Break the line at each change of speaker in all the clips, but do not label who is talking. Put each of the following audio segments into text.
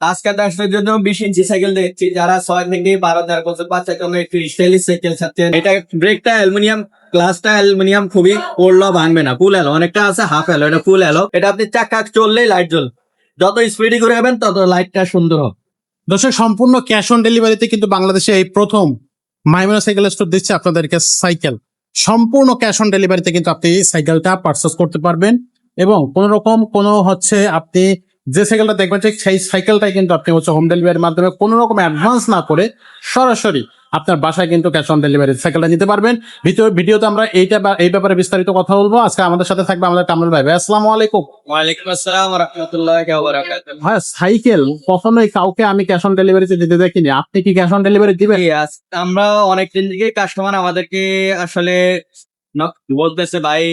আজকে দর্শকদের জন্য 20 ইঞ্চি সাইকেল দেখছি, যারা 6 থেকে 12 বছর বাচ্চার জন্য একটু স্টাইলিশ সাইকেল চাচ্ছেন। এটা ব্রেকটা অ্যালুমিনিয়াম, ক্লাসটা অ্যালুমিনিয়াম, খুবই পড়লেও ভাঙবে না। ফুল এলো, অনেকটা আছে হাফ এলো, এটা ফুল এলো। এটা আপনি চাকা চললেই লাইট জ্বল, যত স্পিডে করে যাবেন তত লাইটটা সুন্দর হবে।
দর্শক, সম্পূর্ণ ক্যাশ অন ডেলিভারিতে কিন্তু বাংলাদেশে এই প্রথম মাইমুনা সাইকেল স্টোর দিচ্ছে আপনাদেরকে সাইকেল। সম্পূর্ণ ক্যাশ অন ডেলিভারিতে কিন্তু আপনি এই সাইকেলটা পারচেস করতে পারবেন এবং কোনো রকম আপনি যে সাইকেলটা দেখবেন ঠিক সেই সাইকেলটাই কিন্তু আপনি হোম ডেলিভারির মাধ্যমে কোনো রকম অ্যাডভান্স না করে সরাসরি আপনার বাসায় কিন্তু ক্যাশ অন ডেলিভারি সাইকেলটা নিতে পারবেন। ভিডিওতে আমরা এই ব্যাপারে বিস্তারিত কথা বলবো। আজকে আমাদের সাথে থাকবে আমাদের কামরুল ভাই। আসসালামু আলাইকুম।
ওয়ালাইকুম আসসালাম ওয়া রাহমাতুল্লাহি ওয়া বারাকাতুহু।
ভাই, সাইকেল কখনোই কাউকে আমি ক্যাশ অন ডেলিভারিতে দিতে দেখিনি, আপনি কি ক্যাশ অন ডেলিভারি দিবেন?
আমরা অনেকদিন থেকে কাস্টমার আমাদেরকে আসলে বলতেছে, ভাই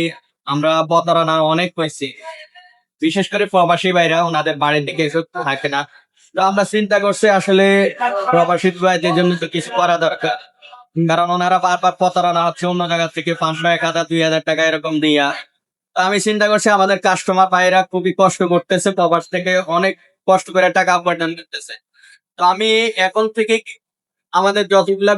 আমরা প্রতারণা অনেক পাইছি, বিশেষ করে প্রবাসী ভাইরা ওনাদের বাড়ির দিকে এসব থাকে না। তো আমরা চিন্তা করছি আসলে প্রবাসী ভাইদের জন্য তো কিছু করা দরকার, কারণ ওনারা বারবার প্রতারণা হচ্ছে অন্য জায়গা থেকে 500, 1000, 2000 টাকা এরকম দিয়া। তো আমি চিন্তা করছি আমাদের কাস্টমার ভাইরা খুবই কষ্ট করতেছে, প্রবাস থেকে অনেক কষ্ট করে টাকা উপার্জন করতেছে। তো আমি এখন থেকে আমাদের যতগুলা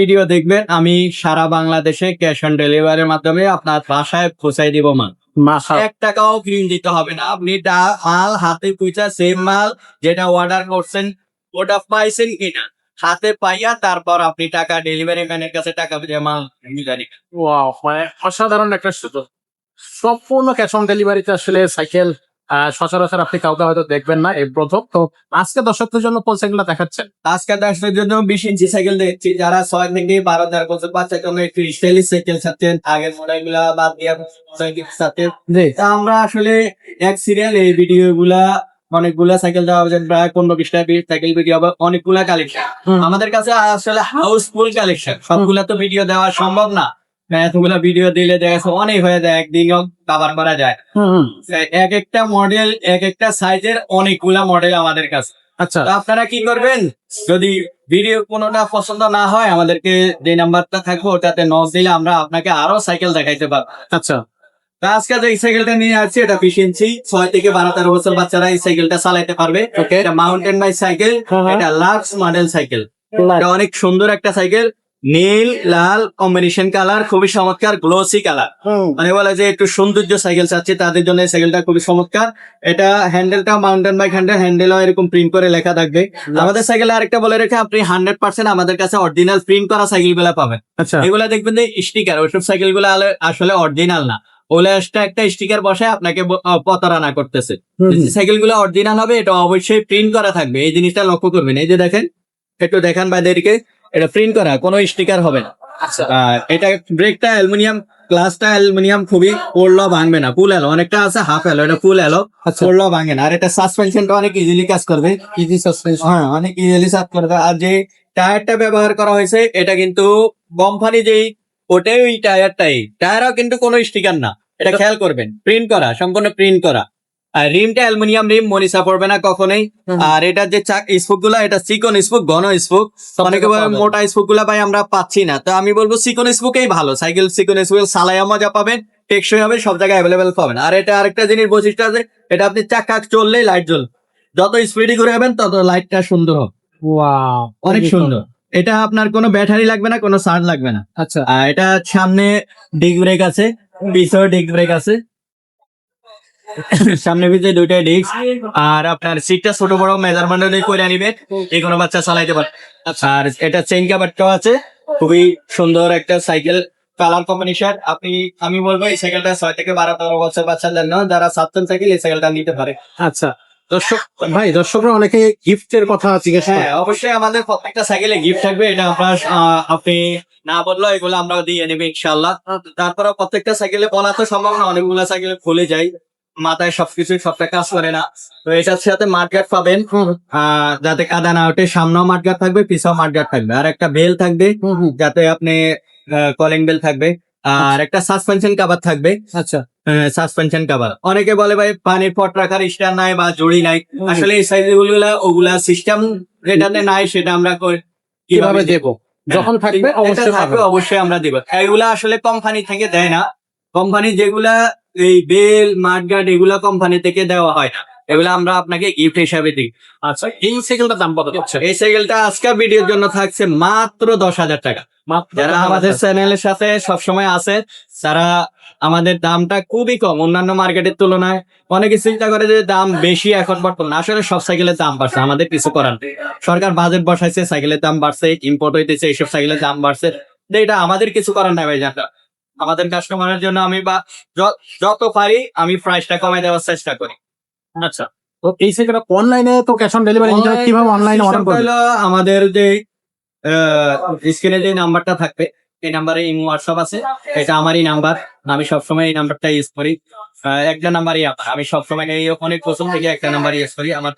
ভিডিও দেখবেন, আমি সারা বাংলাদেশে ক্যাশ অন ডেলিভারির মাধ্যমে আপনার বাসায় পৌঁছাই দিব।
মাশাআল্লাহ।
1 টাকাও গ্রিন দিতে হবে না। আপনি মাল হাতে পুইছা সেম মাল যেটা অর্ডার করছেন ওটা পাইছেন কিনা হাতে পাইয়া তারপর আপনি টাকা ডেলিভারি ম্যানের কাছে টাকা দিয়ে মাল নিয়ে।
ওয়াও, মানে অসাধারণ একটা সুযোগ। সম্পূর্ণ ক্যাশ অন ডেলিভারিতে আসলে সাইকেল সচরাচর আপনি কাউকে হয়তো দেখবেন না, এই প্রথম। তো আজকে দর্শকদের জন্য কোন সাইকেলটা দেখাচ্ছেন?
আজকে দর্শকদের জন্য 20 ইঞ্চি সাইকেল দেখছি, যারা 6 থেকে 12 বছর বাচ্চার জন্য একটু স্টাইলিশ সাইকেল চাচ্ছেন, আগের মডেল গুলা বাদ দিয়ে সাইকেল চাচ্ছেন। তা আমরা আসলে এক সিরিয়াল এই ভিডিও গুলা অনেকগুলা সাইকেল দেওয়া হবে, প্রায় 15-20টা সাইকেল ভিডিও হবে, অনেকগুলা কালেকশন আমাদের কাছে আসলে হাউসফুল কালেকশন। সবগুলা তো ভিডিও দেওয়া সম্ভব না, এতগুলা ভিডিও দিলে দেখা যাচ্ছে অনেক হয়ে যায়, একদিনও কভার করা যায়। এক একটা মডেল, এক একটা সাইজের অনেকগুলা মডেল আমাদের কাছে।
আচ্ছা,
তো আপনারা কি করবেন, যদি ভিডিও কোনোটা পছন্দ না হয় আমাদেরকে যে নাম্বারটা থাকবে ওটাতে নক দিলে আমরা আপনাকে আরো সাইকেল দেখাইতে পারবো।
আচ্ছা।
তো আজকে যে সাইকেলটা নিয়ে আসছি এটা 20 ইঞ্চি, 6 থেকে 12 বছর বাচ্চারা এই সাইকেলটা চালাইতে পারবে।
Okay.
এটা মাউন্টেন বাইক সাইকেল, এটা লাক্স মডেল সাইকেল। এটা অনেক সুন্দর একটা সাইকেল, নীল লাল কম্বিনেশন কালার, খুবই চমৎকার, গ্লোসি কালার। মানে বলে যে একটু সৌন্দর্য সাইকেল চাচ্ছে তাদের জন্য এই সাইকেলটা খুবই চমৎকার। এটা হ্যান্ডেলটা মাউন্টেন বাইক হ্যান্ডেলও এরকম প্রিন্ট করে লেখা থাকবে। আমাদের সাইকেলে আরেকটা বলে রেখে, আপনি 100% আমাদের কাছে অরিজিনাল প্রিন্ট করা সাইকেল গুলা পাবেন।
আচ্ছা,
এগুলা দেখবেন যে স্টিকার, ওইসব সাইকেল গুলো আসলে অরিজিনাল না, ওগুলা একটা স্টিকার বসায় আপনাকে প্রতারণা করতেছে। সাইকেল গুলো অরিজিনাল হবে, এটা অবশ্যই প্রিন্ট করা থাকবে, এই জিনিসটা লক্ষ্য করবেন। এই যে দেখেন, একটু দেখান বাইদেরকে, এটা প্রিন্ট করা, কোনো স্টিকার হবে না। এটা ব্রেকটা অ্যালুমিনিয়াম, ক্লাসটা অ্যালুমিনিয়াম, খুবই পড়লেও ভাঙবে না। ফুল এলো, অনেকটা আছে হাফ এলো, এটা ফুল এলো, পড়লেও ভাঙে না। আর এটা সাসপেনশনটা অনেক ইজিলি কাজ করবে,
ইজি সাসপেনশন।
হ্যাঁ অনেক ইজিলি কাজ করবে। আর যে টায়ারটা ব্যবহার করা হয়েছে এটা কিন্তু কোম্পানি যেই ওটাই ওই টায়ারও কিন্তু কোনো স্টিকার না, এটা খেয়াল করবেন, প্রিন্ট করা, সম্পূর্ণ প্রিন্ট করা। আর রিমটা অ্যালুমিনিয়াম রিম, মরিচা পড়বে না কখনোই। আর এটার যে স্পোক গুলা, এটা চিকন স্পোক, ঘন স্পোক। অনেকে মোটা স্পোক গুলা ভাই আমরা পাচ্ছি না, তো আমি বলবো চিকন স্পোকেই ভালো সাইকেল। চিকন স্পোক চালাইয়া মজা পাবেন, টেকসই হবে, সব জায়গায় অ্যাভেলেবেল পাবেন। আর এটা আরেকটা জিনিস বৈশিষ্ট্য আছে, এটা আপনি চাকা চললেই লাইট জ্বল, যত স্পিডে করে যাবেন তত লাইটটা সুন্দর হবে।
ওয়াও,
অনেক সুন্দর। এটা আপনার কোনো ব্যাটারি লাগবে না, কোনো চার্জ লাগবে না।
আচ্ছা,
আর এটা সামনে ডিস্ক ব্রেক আছে, পিছনে ডিস্ক ব্রেক আছে, সামনে পিছনে দুইটাই ডিস্ক। আর আপনার সিটটা ছোট বড় মেজারমেন্ট করে নিবে, যে কোনো বাচ্চা চালাইতে পারে। আর এটা চেইন কাভারটাও আছে, খুবই সুন্দর একটা সাইকেল, কালার কম্বিনেশন। আমি বলবো এই সাইকেলটা 6 থেকে 12 বছর বাচ্চার জন্য যারা সাবতেন সাইকেল এই সাইকেলটা নিতে পারে।
আচ্ছা। দর্শকরা অনেকে গিফটের কথা জিজ্ঞেস করে।
হ্যাঁ অবশ্যই আমাদের প্রত্যেকটা সাইকেলে গিফট থাকবে, এটা আপনার আপনি না বললো এগুলো আমরা দিয়ে নেবে ইনশাল্লাহ। তারপরে প্রত্যেকটা সাইকেলে বলা তো সম্ভব না, অনেকগুলো সাইকেলে খুলে যায়, মাথায় সবটা কাজ করে না। তো এটার সাথে মাঠগার্ড পাবেন, যাতে কাদা না ওঠে, সামনেও মাঠগার্ড থাকবে, পিছনেও মাঠগার্ড থাকবে, আর একটা বেল থাকবে যাতে আপনি কলিং বেল থাকবে, আর একটা সাসপেনশন কভার থাকবে।
আচ্ছা,
সাসপেনশন কভার। অনেকে বলে ভাই পানির পট রাখার স্ট্যান্ড নাই বা জড়ি নাই, আসলে এই সাইজ ওগুলা সিস্টেম যেটাতে নাই সেটা আমরা
কিভাবে দেবো? যখন থাকবে
অবশ্যই আমরা দিব। এগুলা আসলে কোম্পানি থেকে দেয় না, কোম্পানি যেগুলা এই বেল মাঠগার্ড এগুলা কোম্পানি থেকে দেওয়া হয় না, এগুলো আমরা আপনাকে গিফট হিসাবে দিই।
আচ্ছা, এই সাইকেলটার দাম কত হচ্ছে?
এই সাইকেলটা আজকের ভিডিওর জন্য থাকছে মাত্র 10,000 টাকা। যারা আমাদের চ্যানেলের সাথে সবসময় আছে, তারা আমাদের দামটা খুবই কম অন্যান্য মার্কেটের তুলনায়। অনেকে চিন্তা করে যে দাম বেশি এখন বর্তমানে, আসলে সব সাইকেলের দাম বাড়ছে, আমাদের কিছু করার নেই। সরকার বাজেট বসাইছে, সাইকেলের দাম বাড়ছে, ইম্পোর্ট হইতেছে, এইসব সাইকেলের দাম বাড়ছে। তো এটা আমাদের কিছু করার নাই ভাই জানটা। আমাদের কাস্টমারের জন্য আমি বা যত পারি আমি প্রাইসটা কমাই দেওয়ার চেষ্টা করি।
আচ্ছা, তো এই সাইকেলটা অনলাইনে তো ক্যাশ অন ডেলিভারি কিভাবে অনলাইনে অর্ডার
System টা
করবে?
হলো আমাদের যে স্ক্রিনে যে নাম্বারটা থাকবে, এই নাম্বারে ইমো হোয়াটসঅ্যাপ আছে, এটা আমারই নাম্বার। আমি সবসময় এই নাম্বারটা ইউজ করি। একটা নাম্বারই আমি সবসময় এই অনেক বছর থেকে একটা নাম্বার ইউজ করি। আমার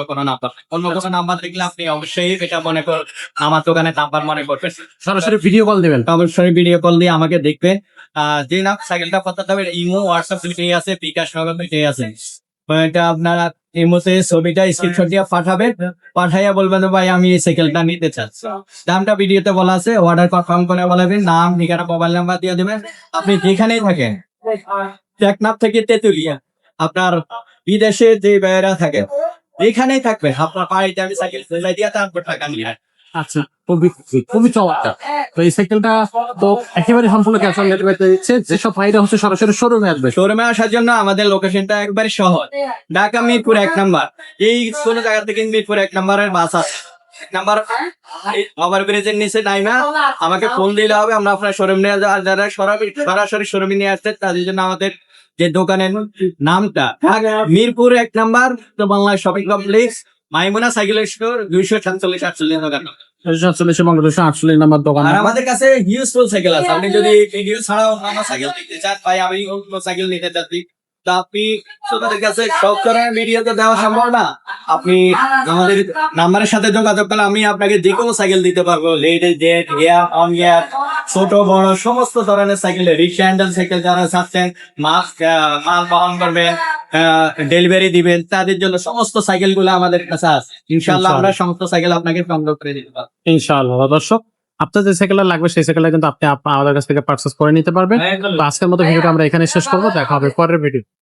কোনো নাম্বার অন্য কোনো নাম্বার দেখলে আপনি অবশ্যই এটা মনে কর আমার দোকানে নাম্বার মনে করবেন,
সরাসরি ভিডিও কল দিবেন।
অবশ্যই ভিডিও কল দিয়ে আমাকে দেখবেন। যে না সাইকেলটা করতে হবে, ইমো হোয়াটসঅ্যাপ দুইটাই আছে, বিকাশ নগদ দুইটাই আছে। তো এটা আপনারা ইমোতে ছবিটা স্ক্রিনশট দিয়ে পাঠাবেন, পাঠাইয়া বলবেন যে ভাই আমি এই সাইকেলটা নিতে চাচ্ছি। দামটা ভিডিওতে বলা আছে, অর্ডার কনফার্ম করে বলাবেন, নাম ঠিকানা মোবাইল নাম্বার দিয়ে দেবেন। আপনি যেখানেই থাকেন, টেকনাফ থেকে তেতুলিয়া, আপনার বিদেশে যে ভাইয়েরা থাকেন যেখানেই থাকবে, আপনার বাড়িতে আমি সাইকেল ফেলাই দিয়ে তারপর টাকা নিয়ে আসবো।
আচ্ছা, খুবই চমৎকার। তো এই সাইকেলটা তো একেবারে সম্পূর্ণ ক্যাশ অন ডেলিভারিতে দিচ্ছে। যেসব ভাইরা হচ্ছে সরাসরি শোরুমে আসবে,
শোরুমে আসার জন্য আমাদের লোকেশনটা একবারে সহজ, ঢাকা মিরপুর 1 নাম্বার। এই কোন জায়গা থেকে মিরপুর 1 নাম্বারের বাস আছে, নাম্বার ওভার ব্রিজের নিচে নাইমা আমাকে ফোন দিলে হবে। আমরা আপনার শোরুম নিয়ে যারা সরাসরি শোরুমে নিয়ে আসতে, তাদের জন্য আমাদের যে দোকানের নামটা মিরপুর 1 নাম্বার, তো বাংলা শপিং কমপ্লেক্স, মাইমুনা সাইকেল স্টোর, 247-48 দোকান।
247 এবং 248 নাম্বার দোকান।
আর আমাদের কাছে ইউজফুল সাইকেল আছে। আপনি যদি ভিডিও ছাড়াও আমার সাইকেল নিতে চান, ভাই আমি অন্য সাইকেল নিতে চাচ্ছি, তা আপনি আপনাদের কাছে সব ধরনের ভিডিও তো দেওয়া সম্ভব না। আপনি আমাদের নাম্বারের সাথে যোগাযোগ করলে আমি আপনাকে যে কোনো সাইকেল দিতে পারবো। Ladies jet, air on air, ছোট বড় সমস্ত ধরনের সাইকেল, রিক্সা হ্যান্ডেল সাইকেল যারা চাচ্ছেন, মাল বহন করবেন, ডেলিভারি দিবেন, তাদের জন্য সমস্ত সাইকেল গুলো আমাদের কাছে আছে। ইনশাল্লাহ আমরা সমস্ত সাইকেল আপনাকে সংগ্রহ করে দিতে পারবো।
ইনশাআল্লাহ। দর্শক, আপনার যে সাইকেলটা লাগবে সেই সাইকেলটা কিন্তু আপনি আমাদের কাছ থেকে পারচেজ করে নিতে পারবেন। তো আজকের মতো ভিডিওটা আমরা এখানে শেষ করবো। দেখা হবে পরের ভিডিও।